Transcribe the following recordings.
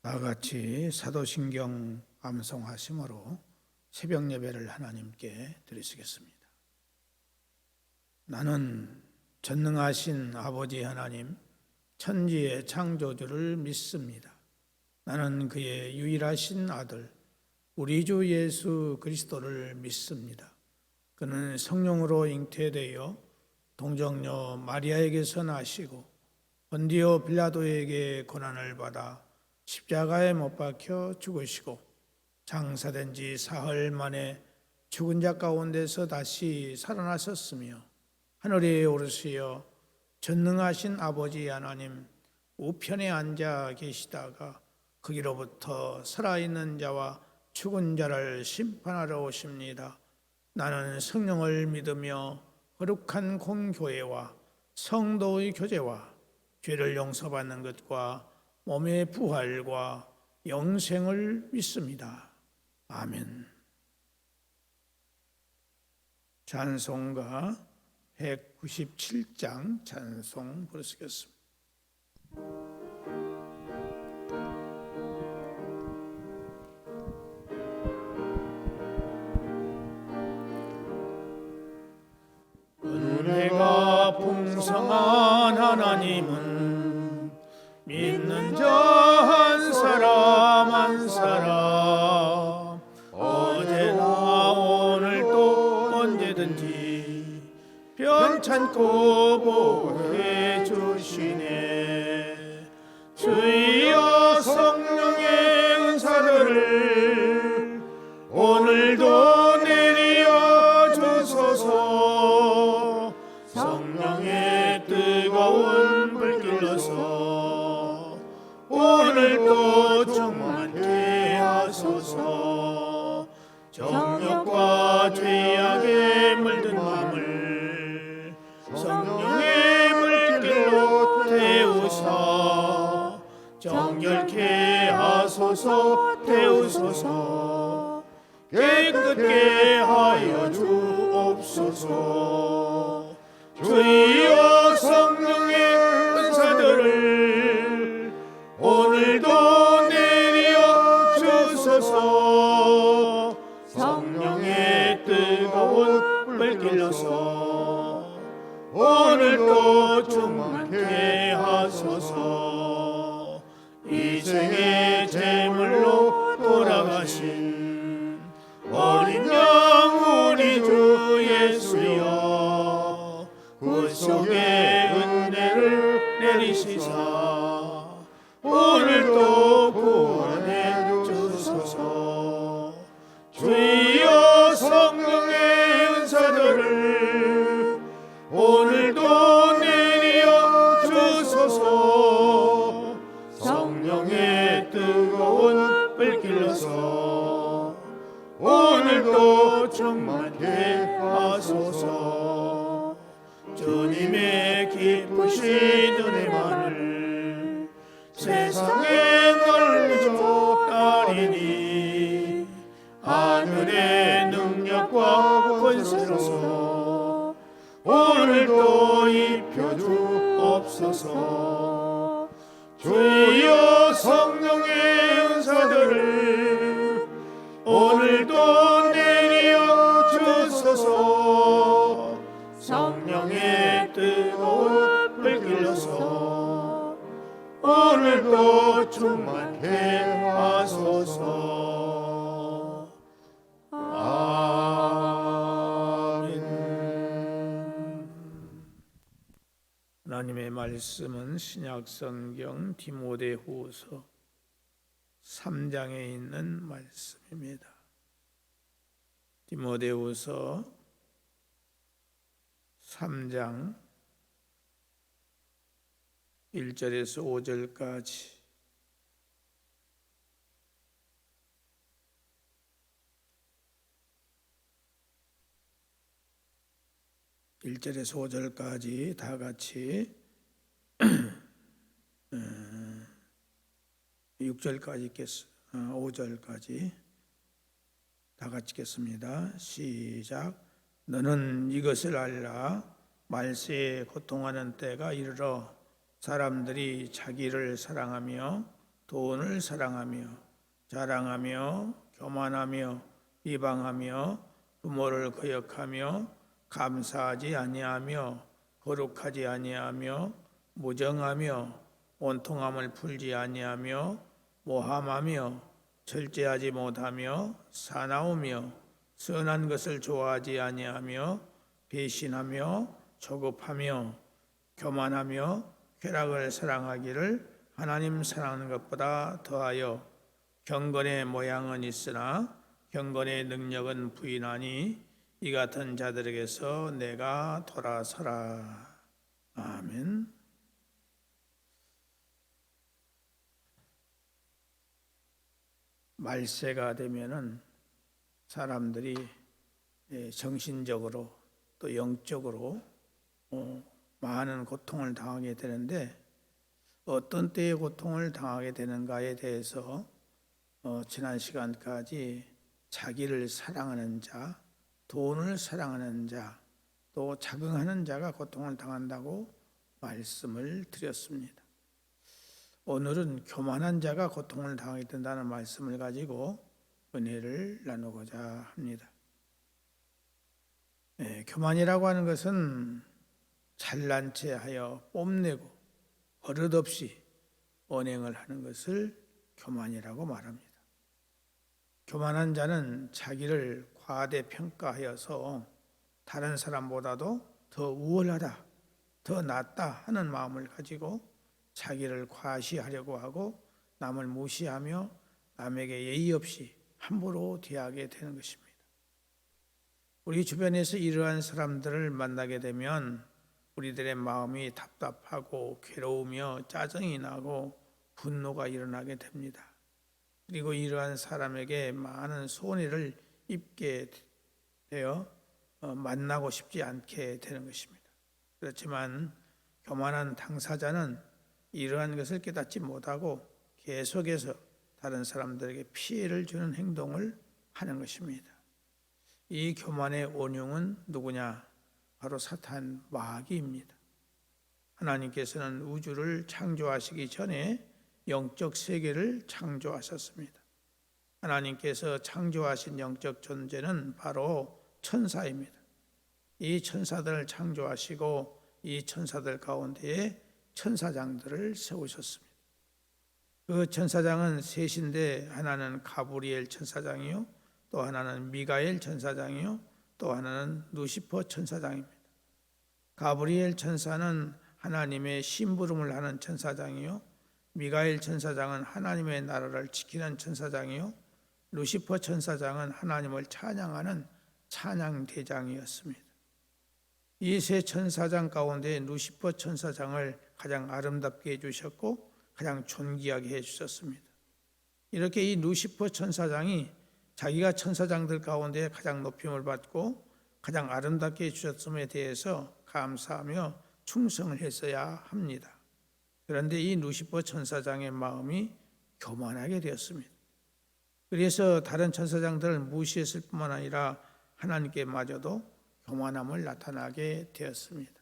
다 같이 사도신경 암송하심으로 새벽 예배를 하나님께 드리시겠습니다. 나는 전능하신 아버지 하나님, 천지의 창조주를 믿습니다. 나는 그의 유일하신 아들, 우리 주 예수 그리스도를 믿습니다. 그는 성령으로 잉태되어 동정녀 마리아에게서 나시고 본디오 빌라도에게 고난을 받아 십자가에 못 박혀 죽으시고 장사된 지 사흘 만에 죽은 자 가운데서 다시 살아나셨으며 하늘에 오르시어 전능하신 아버지 하나님 우편에 앉아 계시다가 거기로부터 살아있는 자와 죽은 자를 심판하러 오십니다. 나는 성령을 믿으며 거룩한 공교회와 성도의 교제와 죄를 용서받는 것과 몸의 부활과 영생을 믿습니다. 아멘. 찬송가 197장 찬송 부르시겠습니다. 은혜가 풍성한 하나님은 믿는 자 한 사람 한 사람 어제나 오늘도 언제든지 편찮고 보호해 주시네. 주여 성령의 은사들을 오늘도 내려 주소서. 성령의 뜨거운 불길로서 오늘도 충만케 하소서. 정욕과 죄악에 물든 마음을 성령의 물길로 태우사 정결케 하소서. 태우소서. 깨끗게 하여 주옵소서. 주여 성령의 은사들을 오늘도 내려 주소서. 성령의 뜨거운 불길로서 오늘도 충만케 하소서. 이생의 제물로 돌아가신 어린 양 우리 주 예수여 구속의 은혜를 내리시사 오늘도 구원해 주소서. 주여 성령의 은사들을 오늘도 내려 주소서. 성령의 뜨거운 불길로서 오늘도 충만케 하소서. 주님의 기쁘신 은혜만을 세상에 널리죠 따리니 하늘의 능력과 권세로서 오늘도 입혀 주옵소서. 주여 성령의 은사들을 오늘도 내려 주소서. 성령의 뜨거운 불길로서 오늘도 충만케 하소서. 아멘. 하나님의 말씀은 신약성경 디모데후서 3장에 있는 말씀입니다. 디모데후서 3장 1절에서 5절까지 다 같이 6절까지 읽겠습니다. 5절까지 다 같이 읽겠습니다. 시작. 너는 이것을 알라. 말세에 고통하는 때가 이르러 사람들이 자기를 사랑하며 돈을 사랑하며 자랑하며 교만하며 비방하며 부모를 거역하며 감사하지 아니하며 거룩하지 아니하며 무정하며 원통함을 풀지 아니하며 모함하며 절제하지 못하며 사나우며 선한 것을 좋아하지 아니하며 배신하며 조급하며 교만하며 쾌락을 사랑하기를 하나님 사랑하는 것보다 더하여 경건의 모양은 있으나 경건의 능력은 부인하니 이 같은 자들에게서 내가 돌아서라. 아멘. 말세가 되면은 사람들이 정신적으로 또 영적으로 많은 고통을 당하게 되는데 어떤 때의 고통을 당하게 되는가에 대해서 지난 시간까지 자기를 사랑하는 자, 돈을 사랑하는 자, 또 자긍하는 자가 고통을 당한다고 말씀을 드렸습니다. 오늘은 교만한 자가 고통을 당하게 된다는 말씀을 가지고 은혜를 나누고자 합니다. 교만이라고 하는 것은 잘난 체하여 뽐내고 버릇없이 언행을 하는 것을 교만이라고 말합니다. 교만한 자는 자기를 과대평가하여서 다른 사람보다도 더 우월하다, 더 낫다 하는 마음을 가지고 자기를 과시하려고 하고 남을 무시하며 남에게 예의 없이 함부로 대하게 되는 것입니다. 우리 주변에서 이러한 사람들을 만나게 되면 우리들의 마음이 답답하고 괴로우며 짜증이 나고 분노가 일어나게 됩니다. 그리고 이러한 사람에게 많은 손해를 입게 되어 만나고 싶지 않게 되는 것입니다. 그렇지만 교만한 당사자는 이러한 것을 깨닫지 못하고 계속해서 다른 사람들에게 피해를 주는 행동을 하는 것입니다. 이 교만의 원흉은 누구냐? 바로 사탄 마귀입니다. 하나님께서는 우주를 창조하시기 전에 영적 세계를 창조하셨습니다. 하나님께서 창조하신 영적 존재는 바로 천사입니다. 이 천사들을 창조하시고 이 천사들 가운데에 천사장들을 세우셨습니다. 그 천사장은 셋인데 하나는 가브리엘 천사장이요, 또 하나는 미가엘 천사장이요, 또 하나는 루시퍼 천사장입니다. 가브리엘 천사는 하나님의 심부름을 하는 천사장이요, 미가엘 천사장은 하나님의 나라를 지키는 천사장이요, 루시퍼 천사장은 하나님을 찬양하는 찬양대장이었습니다. 이 세 천사장 가운데 루시퍼 천사장을 가장 아름답게 해주셨고 가장 존귀하게 해주셨습니다. 이렇게 이 루시퍼 천사장이 자기가 천사장들 가운데 가장 높임을 받고 가장 아름답게 해주셨음에 대해서 감사하며 충성을 했어야 합니다. 그런데 이 루시퍼 천사장의 마음이 교만하게 되었습니다. 그래서 다른 천사장들을 무시했을 뿐만 아니라 하나님께마저도 교만함을 나타나게 되었습니다.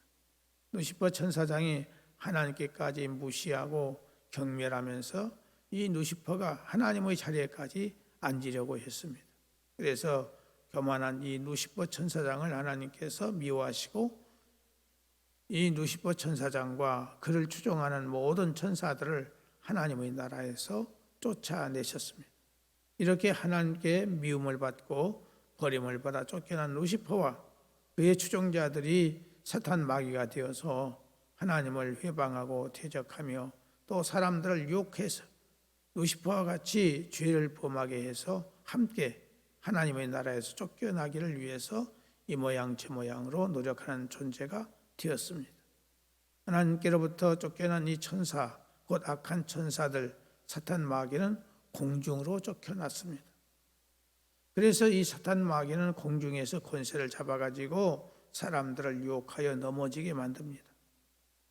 루시퍼 천사장이 하나님께까지 무시하고 경멸하면서 이 루시퍼가 하나님의 자리에까지 앉으려고 했습니다. 그래서 교만한 이 루시퍼 천사장을 하나님께서 미워하시고 이 루시퍼 천사장과 그를 추종하는 모든 천사들을 하나님의 나라에서 쫓아내셨습니다. 이렇게 하나님께 미움을 받고 버림을 받아 쫓겨난 루시퍼와 그의 추종자들이 사탄 마귀가 되어서 하나님을 회방하고 대적하며 또 사람들을 유혹해서 루시퍼와 같이 죄를 범하게 해서 함께 하나님의 나라에서 쫓겨나기를 위해서 이 모양 저 모양으로 노력하는 존재가 되었습니다. 하나님께로부터 쫓겨난 이 천사, 곧 악한 천사들, 사탄 마귀는 공중으로 쫓겨났습니다. 그래서 이 사탄 마귀는 공중에서 권세를 잡아가지고 사람들을 유혹하여 넘어지게 만듭니다.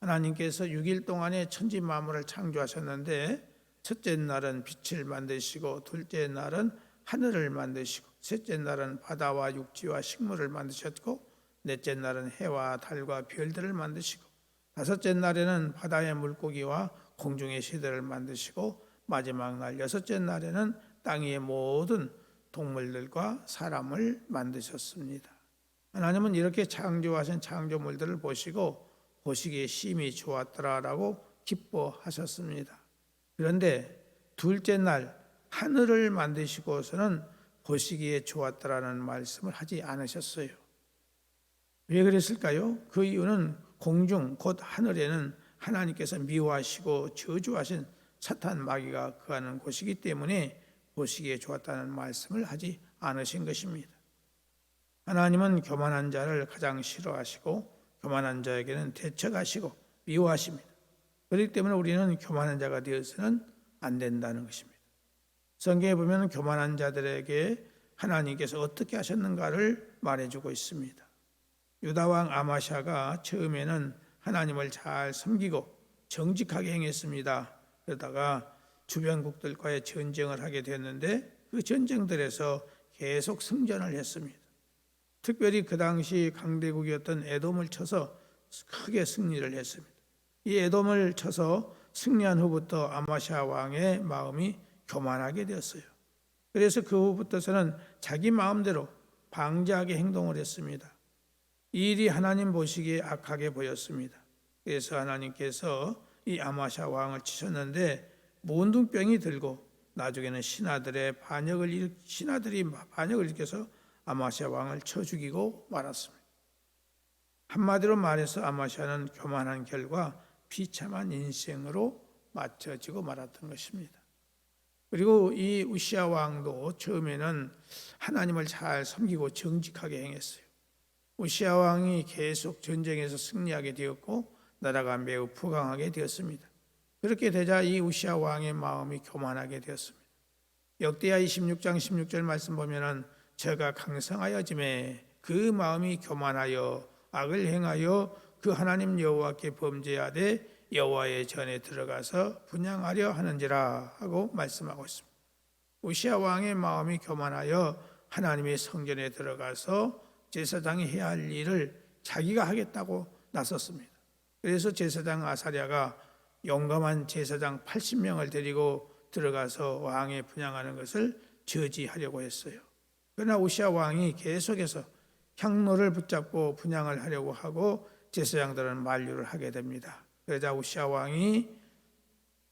하나님께서 6일 동안에 천지 만물을 창조하셨는데 첫째 날은 빛을 만드시고 둘째 날은 하늘을 만드시고 셋째 날은 바다와 육지와 식물을 만드셨고 넷째 날은 해와 달과 별들을 만드시고 다섯째 날에는 바다의 물고기와 공중의 새들을 만드시고 마지막 날 여섯째 날에는 땅 위의 모든 동물들과 사람을 만드셨습니다. 하나님은 이렇게 창조하신 창조물들을 보시고 보시기에 심히 좋았더라라고 기뻐하셨습니다. 그런데 둘째 날 하늘을 만드시고서는 보시기에 좋았더라는 말씀을 하지 않으셨어요. 왜 그랬을까요? 그 이유는 공중 곧 하늘에는 하나님께서 미워하시고 저주하신 사탄 마귀가 거하는 곳이기 때문에 보시기에 좋았다는 말씀을 하지 않으신 것입니다. 하나님은 교만한 자를 가장 싫어하시고 교만한 자에게는 대적하시고 미워하십니다. 그렇기 때문에 우리는 교만한 자가 되어서는 안 된다는 것입니다. 성경에 보면 교만한 자들에게 하나님께서 어떻게 하셨는가를 말해주고 있습니다. 유다왕 아마샤가 처음에는 하나님을 잘 섬기고 정직하게 행했습니다. 그러다가 주변국들과의 전쟁을 하게 됐는데 그 전쟁들에서 계속 승전을 했습니다. 특별히 그 당시 강대국이었던 에돔을 쳐서 크게 승리를 했습니다. 이 에돔을 쳐서 승리한 후부터 아마샤 왕의 마음이 교만하게 되었어요. 그래서 그 후부터서는 자기 마음대로 방자하게 행동을 했습니다. 이 일이 하나님 보시기에 악하게 보였습니다. 그래서 하나님께서 이 아마샤 왕을 치셨는데 문둥병이 들고 나중에는 신하들이 반역을 일으켜서 아마샤 왕을 쳐 죽이고 말았습니다. 한마디로 말해서 아마샤는 교만한 결과 비참한 인생으로 맞춰지고 말았던 것입니다. 그리고 이 우시야 왕도 처음에는 하나님을 잘 섬기고 정직하게 행했어요. 우시야 왕이 계속 전쟁에서 승리하게 되었고 나라가 매우 부강하게 되었습니다. 그렇게 되자 이 우시야 왕의 마음이 교만하게 되었습니다. 역대하 26장 16절 말씀 보면은 저가 강성하여짐에 그 마음이 교만하여 악을 행하여 그 하나님 여호와께 범죄하되 여호와의 전에 들어가서 분향하려 하는지라 하고 말씀하고 있습니다. 우시야 왕의 마음이 교만하여 하나님의 성전에 들어가서 제사장이 해야 할 일을 자기가 하겠다고 나섰습니다. 그래서 제사장 아사랴가 용감한 제사장 80명을 데리고 들어가서 왕에 분향하는 것을 저지하려고 했어요. 그러나 우시야 왕이 계속해서 향로를 붙잡고 분향을 하려고 하고 제사장들은 만류를 하게 됩니다. 그러자 우시야 왕이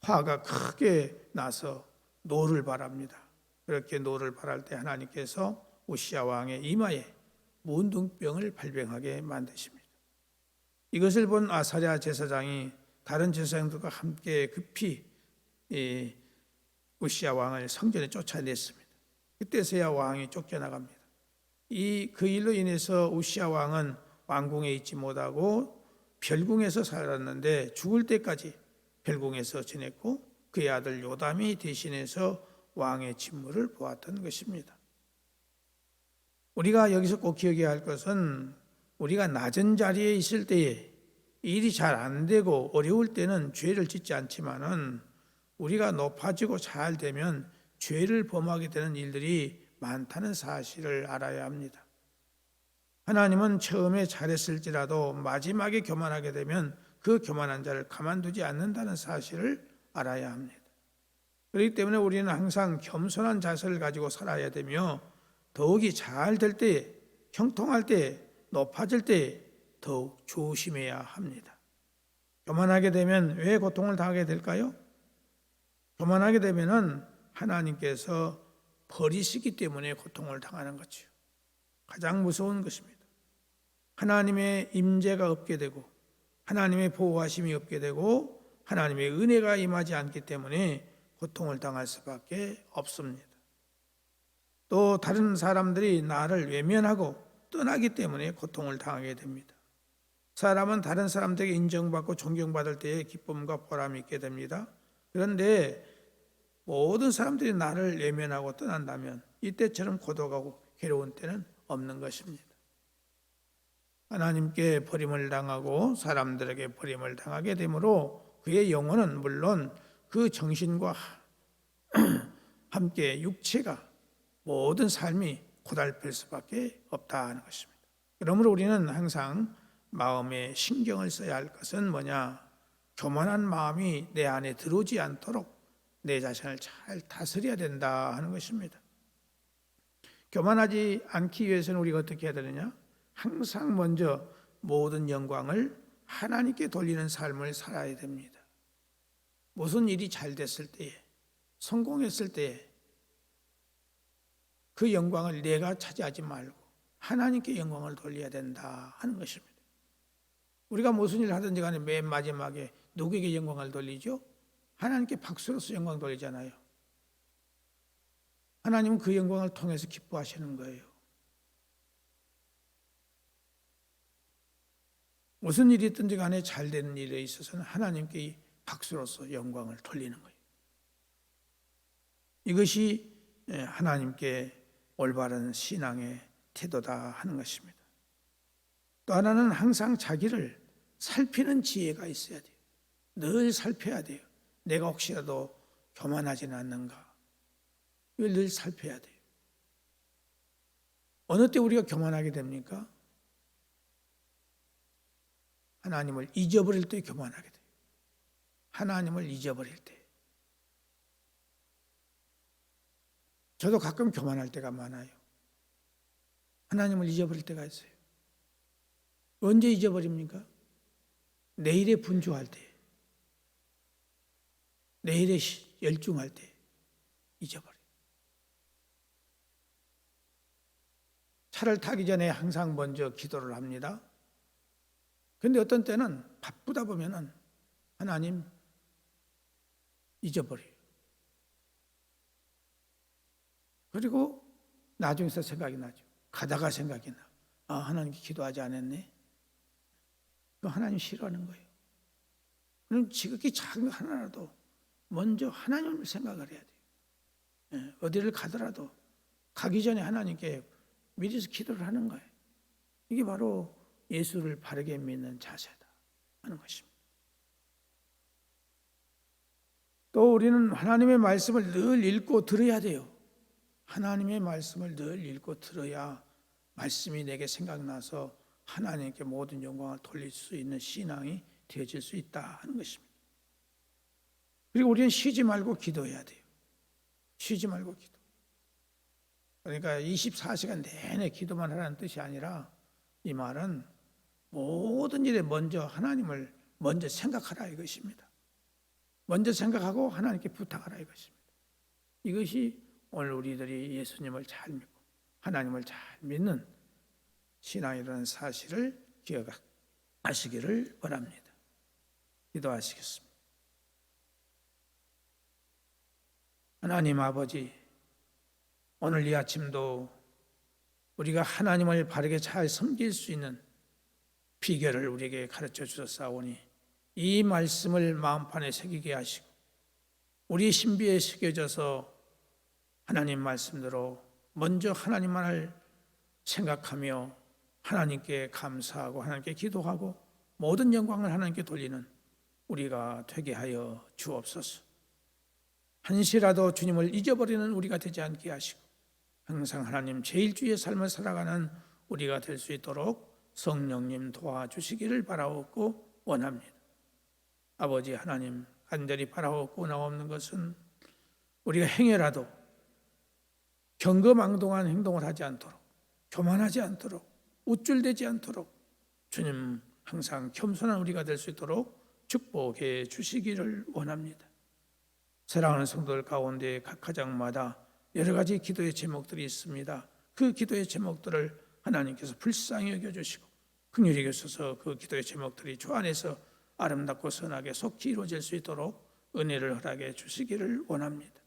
화가 크게 나서 노를 발합니다. 그렇게 노를 발할 때 하나님께서 우시야 왕의 이마에 문둥병을 발병하게 만드십니다. 이것을 본 아사랴 제사장이 다른 제사장들과 함께 급히 우시야 왕을 성전에 쫓아냈습니다. 그때서야 왕이 쫓겨나갑니다. 그 일로 인해서 우시야 왕은 왕궁에 있지 못하고 별궁에서 살았는데 죽을 때까지 별궁에서 지냈고 그의 아들 요담이 대신해서 왕의 직무를 보았던 것입니다. 우리가 여기서 꼭 기억해야 할 것은 우리가 낮은 자리에 있을 때에 일이 잘 안 되고 어려울 때는 죄를 짓지 않지만은 우리가 높아지고 잘 되면 죄를 범하게 되는 일들이 많다는 사실을 알아야 합니다. 하나님은 처음에 잘했을지라도 마지막에 교만하게 되면 그 교만한 자를 가만두지 않는다는 사실을 알아야 합니다. 그렇기 때문에 우리는 항상 겸손한 자세를 가지고 살아야 되며 더욱이 잘 될 때, 형통할 때, 높아질 때 더욱 조심해야 합니다. 교만하게 되면 왜 고통을 당하게 될까요? 교만하게 되면은 하나님께서 버리시기 때문에 고통을 당하는 거죠. 가장 무서운 것입니다. 하나님의 임재가 없게 되고 하나님의 보호하심이 없게 되고 하나님의 은혜가 임하지 않기 때문에 고통을 당할 수밖에 없습니다. 또 다른 사람들이 나를 외면하고 떠나기 때문에 고통을 당하게 됩니다. 사람은 다른 사람들에게 인정받고 존경받을 때에 기쁨과 보람이 있게 됩니다. 그런데 모든 사람들이 나를 외면하고 떠난다면 이때처럼 고독하고 괴로운 때는 없는 것입니다. 하나님께 버림을 당하고 사람들에게 버림을 당하게 되므로 그의 영혼은 물론 그 정신과 함께 육체가 모든 삶이 고달플 수밖에 없다는 것입니다. 그러므로 우리는 항상 마음에 신경을 써야 할 것은 뭐냐? 교만한 마음이 내 안에 들어오지 않도록 내 자신을 잘 다스려야 된다 하는 것입니다. 교만하지 않기 위해서는 우리가 어떻게 해야 되느냐? 항상 먼저 모든 영광을 하나님께 돌리는 삶을 살아야 됩니다. 무슨 일이 잘 됐을 때에, 성공했을 때에 그 영광을 내가 차지하지 말고 하나님께 영광을 돌려야 된다 하는 것입니다. 우리가 무슨 일을 하든지 간에 맨 마지막에 누구에게 영광을 돌리죠? 하나님께 박수로서 영광 돌리잖아요. 하나님은 그 영광을 통해서 기뻐하시는 거예요. 무슨 일이 있든지 간에 잘 되는 일에 있어서는 하나님께 박수로서 영광을 돌리는 거예요. 이것이 하나님께 올바른 신앙의 태도다 하는 것입니다. 또 하나는 항상 자기를 살피는 지혜가 있어야 돼요. 늘 살펴야 돼요. 내가 혹시라도 교만하지는 않는가, 이걸 늘 살펴야 돼요. 어느 때 우리가 교만하게 됩니까? 하나님을 잊어버릴 때 교만하게 돼요. 하나님을 잊어버릴 때. 저도 가끔 교만할 때가 많아요. 하나님을 잊어버릴 때가 있어요. 언제 잊어버립니까? 내일에 분주할 때, 내일에 열중할 때 잊어버려요. 차를 타기 전에 항상 먼저 기도를 합니다. 그런데 어떤 때는 바쁘다 보면은 하나님 잊어버려요. 그리고 나중에서 생각이 나죠. 가다가 생각이 나. 아, 하나님께 기도하지 않았네. 그 하나님 싫어하는 거예요. 그럼 지극히 작은 거 하나라도 먼저 하나님을 생각을 해야 돼요. 어디를 가더라도 가기 전에 하나님께 미리서 기도를 하는 거예요. 이게 바로 예수를 바르게 믿는 자세다 하는 것입니다. 또 우리는 하나님의 말씀을 늘 읽고 들어야 돼요. 하나님의 말씀을 늘 읽고 들어야 말씀이 내게 생각나서 하나님께 모든 영광을 돌릴 수 있는 신앙이 되어질 수 있다 하는 것입니다. 그리고 우리는 쉬지 말고 기도해야 돼요. 쉬지 말고 기도. 그러니까 24시간 내내 기도만 하라는 뜻이 아니라 이 말은 모든 일에 먼저 하나님을 먼저 생각하라 이것입니다. 먼저 생각하고 하나님께 부탁하라 이것입니다. 이것이 오늘 우리들이 예수님을 잘 믿고 하나님을 잘 믿는 신앙이라는 사실을 기억하시기를 바랍니다. 기도하시겠습니다. 하나님 아버지, 오늘 이 아침도 우리가 하나님을 바르게 잘 섬길 수 있는 비결을 우리에게 가르쳐 주셨사오니 이 말씀을 마음판에 새기게 하시고 우리 신비에 새겨져서 하나님 말씀대로 먼저 하나님만을 생각하며 하나님께 감사하고 하나님께 기도하고 모든 영광을 하나님께 돌리는 우리가 되게 하여 주옵소서. 한시라도 주님을 잊어버리는 우리가 되지 않게 하시고 항상 하나님 제일주의 삶을 살아가는 우리가 될 수 있도록 성령님 도와주시기를 바라옵고 원합니다. 아버지 하나님, 간절히 바라옵고 원하옵는 것은 우리가 행여라도 경거망동한 행동을 하지 않도록, 교만하지 않도록, 우쭐대지 않도록 주님 항상 겸손한 우리가 될 수 있도록 축복해 주시기를 원합니다. 사랑하는 성도들 가운데 각 가정마다 여러 가지 기도의 제목들이 있습니다. 그 기도의 제목들을 하나님께서 불쌍히 여겨주시고 긍휼히 여겨주셔서 그 기도의 제목들이 주 안에서 아름답고 선하게 속히 이루어질 수 있도록 은혜를 허락해 주시기를 원합니다.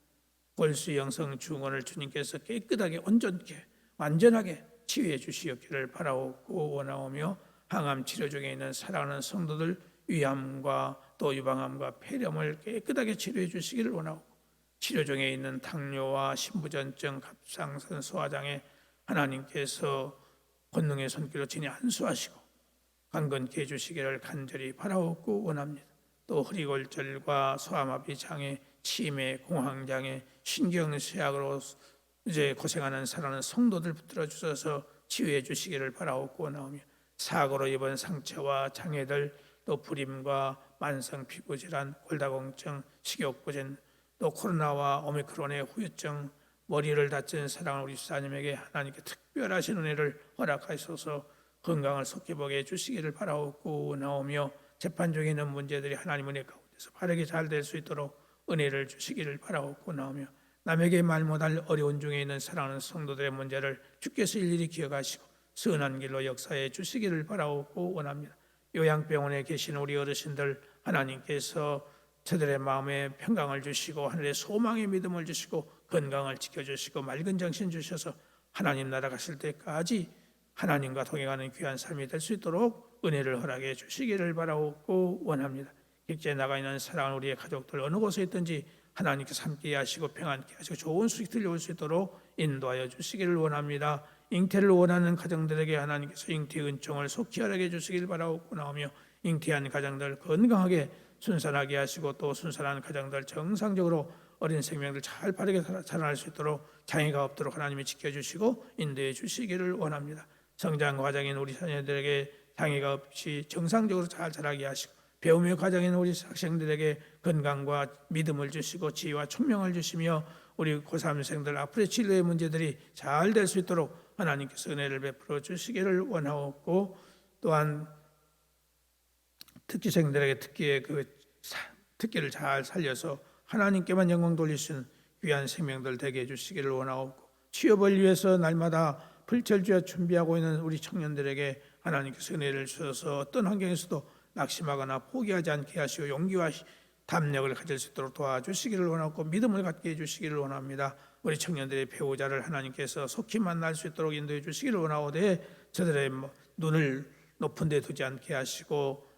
골수 영성 중원을 주님께서 깨끗하게 온전케 완전하게 치유해 주시옵기를 바라옵고 원하오며 항암 치료 중에 있는 사랑하는 성도들 위암과 또 유방암과 폐렴을 깨끗하게 치료해 주시기를 원하고 치료 중에 있는 당뇨와 신부전증, 갑상선, 소화장애 하나님께서 권능의 손길로 친히 안수하시고 강건케 해주시기를 간절히 바라옵고 원합니다. 또 허리골절과 소아마비 장애, 치매, 공황장애, 신경쇠약으로 이제 고생하는 사랑하는 성도들 붙들어 주셔서 치유해 주시기를 바라옵고 원하오며 사고로 입은 상처와 장애들 또 불임과 만성 피부질환, 골다공증, 식욕부진 또 코로나와 오미크론의 후유증, 머리를 다친 사랑하는 우리 집사님에게 하나님께 특별하신 은혜를 허락하셔서 건강을 속히 보게 해주시기를 바라옵고 나오며 재판 중에 있는 문제들이 하나님 은혜 가운데서 바르게 잘 될 수 있도록 은혜를 주시기를 바라옵고 나오며 남에게 말 못할 어려운 중에 있는 사랑하는 성도들의 문제를 주께서 일일이 기억하시고 선한 길로 역사해 주시기를 바라옵고 원합니다. 요양병원에 계신 우리 어르신들 하나님께서 저들의 마음에 평강을 주시고 하늘의 소망의 믿음을 주시고 건강을 지켜주시고 맑은 정신 주셔서 하나님 나라 가실 때까지 하나님과 동행하는 귀한 삶이 될 수 있도록 은혜를 허락해 주시기를 바라옵고 원합니다. 객지에 나가 있는 사랑하는 우리의 가족들 어느 곳에 있든지 하나님께서 함께 하시고 평안케 하시고 좋은 수익 들려올 수 있도록 인도하여 주시기를 원합니다. 잉태를 원하는 가정들에게 하나님께서 잉태 은총을 속히 허락해 주시기를 바라옵고 나오며 잉태한 가정들 건강하게 순산하게 하시고 또 순산한 가정들 정상적으로 어린 생명들 잘 바르게 자라날 수 있도록 장애가 없도록 하나님이 지켜주시고 인도해 주시기를 원합니다. 성장 과정인 우리 자녀들에게 장애가 없이 정상적으로 잘 자라게 하시고 배움의 과정인 우리 학생들에게 건강과 믿음을 주시고 지혜와 총명을 주시며 우리 고3생들 앞으로의 진로의 문제들이 잘 될 수 있도록 하나님께서 은혜를 베풀어 주시기를 원하옵고 또한 특기생들에게 특기를 잘 살려서 하나님께만 영광 돌리신 귀한 생명들 되게 해주시기를 원하옵고 취업을 위해서 날마다 불철주야 준비하고 있는 우리 청년들에게 하나님께서 은혜를 주셔서 어떤 환경에서도 낙심하거나 포기하지 않게 하시고 용기와 담력을 가질 수 있도록 도와주시기를 원하고 믿음을 갖게 해주시기를 원합니다. 우리 청년들의 배우자를 하나님께서 속히 만날 수 있도록 인도해 주시기를 원하오되 저들의 눈을 높은 데 두지 않게 하시고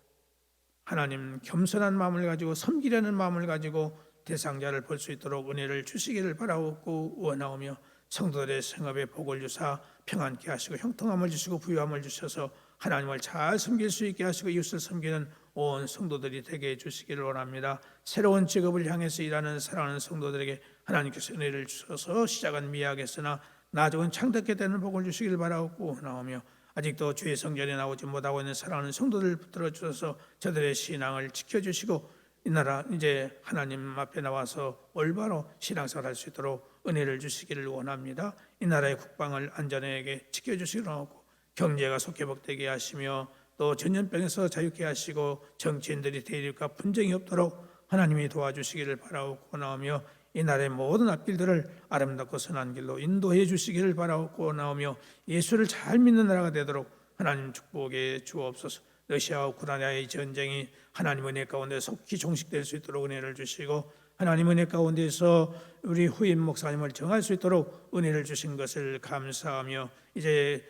하나님 겸손한 마음을 가지고 섬기려는 마음을 가지고 대상자를 볼 수 있도록 은혜를 주시기를 바라옵고 원하오며 성도들의 생업에 복을 주사 평안케 하시고 형통함을 주시고 부유함을 주셔서 하나님을 잘 섬길 수 있게 하시고 이웃을 섬기는 온 성도들이 되게 해주시기를 원합니다. 새로운 직업을 향해서 일하는 사랑하는 성도들에게 하나님께서 은혜를 주셔서 시작은 미약했으나 나중은 창답게 되는 복을 주시기를 바라옵고 원하오며 아직도 주의 성전에 나오지 못하고 있는 사랑하는 성도들을 붙들어 주셔서 저들의 신앙을 지켜주시고 이 나라 이제 하나님 앞에 나와서 올바로 신앙생활 할 수 있도록 은혜를 주시기를 원합니다. 이 나라의 국방을 안전하게 지켜주시기를 원하고 경제가 속히 복되게 하시며 또 전염병에서 자유케 하시고 정치인들이 대립과 분쟁이 없도록 하나님이 도와주시기를 바라옵고 나오며 이 나라의 모든 앞길들을 아름답고 선한 길로 인도해 주시기를 바라옵고 나오며 예수를 잘 믿는 나라가 되도록 하나님 축복해 주옵소서. 러시아와 우크라이나의 전쟁이 하나님 은혜 가운데 속히 종식될 수 있도록 은혜를 주시고 하나님 은혜 가운데서 우리 후임 목사님을 정할 수 있도록 은혜를 주신 것을 감사하며 이제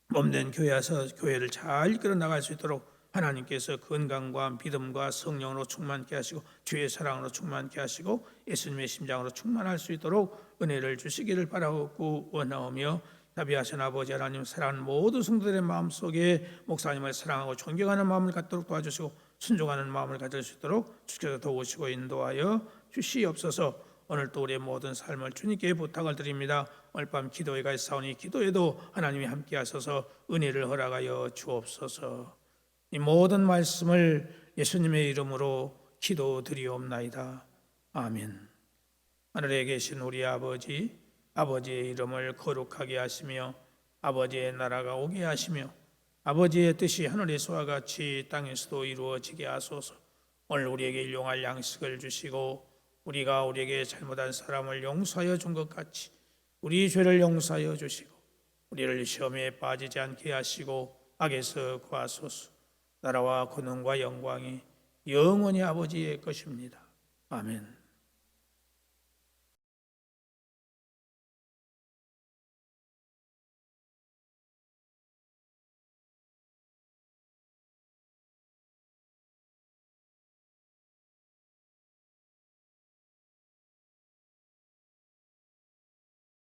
몸된 교회에서 교회를 잘 이끌어 나갈 수 있도록 하나님께서 건강과 믿음과 성령으로 충만케 하시고 주의 사랑으로 충만케 하시고 예수님의 심장으로 충만할 수 있도록 은혜를 주시기를 바라고 원하오며 자비하신 아버지 하나님 사랑하는 모든 성도들의 마음속에 목사님을 사랑하고 존경하는 마음을 갖도록 도와주시고 순종하는 마음을 가질 수 있도록 주께서 도우시고 인도하여 주시옵소서. 오늘도 우리의 모든 삶을 주님께 부탁을 드립니다. 오늘 밤 기도회 가있사오니 기도에도 하나님이 함께 하셔서 은혜를 허락하여 주옵소서. 이 모든 말씀을 예수님의 이름으로 기도드리옵나이다. 아멘. 하늘에 계신 우리 아버지, 아버지의 이름을 거룩하게 하시며 아버지의 나라가 오게 하시며 아버지의 뜻이 하늘에서와 같이 땅에서도 이루어지게 하소서. 오늘 우리에게 일용할 양식을 주시고 우리가 우리에게 잘못한 사람을 용서하여 준 것 같이 우리 죄를 용서하여 주시고 우리를 시험에 빠지지 않게 하시고 악에서 구하소서. 나라와 권능과 영광이 영원히 아버지의 것입니다. 아멘.